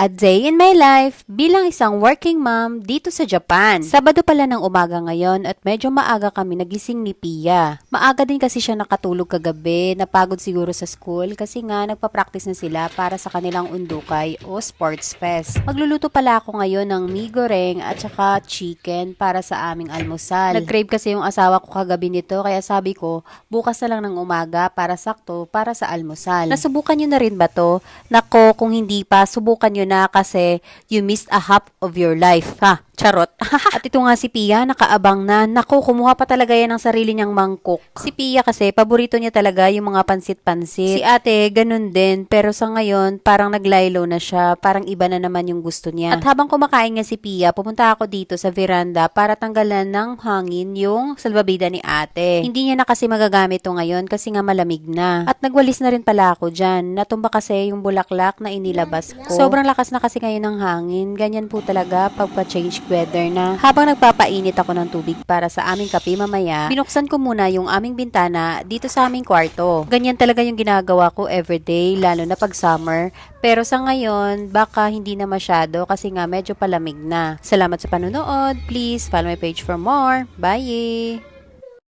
A day in my life bilang isang working mom dito sa Japan. Sabado pala ng umaga ngayon at medyo maaga kami nagising ni Pia. Maaga din kasi siya nakatulog kagabi, napagod siguro sa school kasi nga nagpa-practice na sila para sa kanilang undukay o sports fest. Magluluto pala ako ngayon ng mee goreng at saka chicken para sa aming almusal. Nag-crave kasi yung asawa ko kagabi nito kaya sabi ko bukas na lang ng umaga para sakto para sa almusal. Nasubukan nyo na rin ba to? Nako, kung hindi pa, subukan nyo na kasi you missed a half of your life. Ha? Charot. At ito nga si Pia, nakaabang na. Naku, kumuha pa talaga yan ng sarili niyang mangkok. Si Pia kasi, paborito niya talaga yung mga pansit-pansit. Si ate, ganun din. Pero sa ngayon, parang naglaylo na siya. Parang iba na naman yung gusto niya. At habang kumakain nga si Pia, pumunta ako dito sa veranda para tanggalan ng hangin yung salbabida ni ate. Hindi niya na kasi magagamit to ngayon kasi nga malamig na. At nagwalis na rin pala ako dyan. Natumba kasi yung bulaklak na inilabas ko. Sobrang lakas na kasi ngayon ng hangin. Ganyan po talaga pagpa-change weather na. Habang nagpapainit ako ng tubig para sa aming kape mamaya, binuksan ko muna yung aming bintana dito sa aming kwarto. Ganyan talaga yung ginagawa ko everyday, lalo na pag summer. Pero sa ngayon, baka hindi na masyado kasi nga medyo palamig na. Salamat sa panonood. Please follow my page for more. Bye!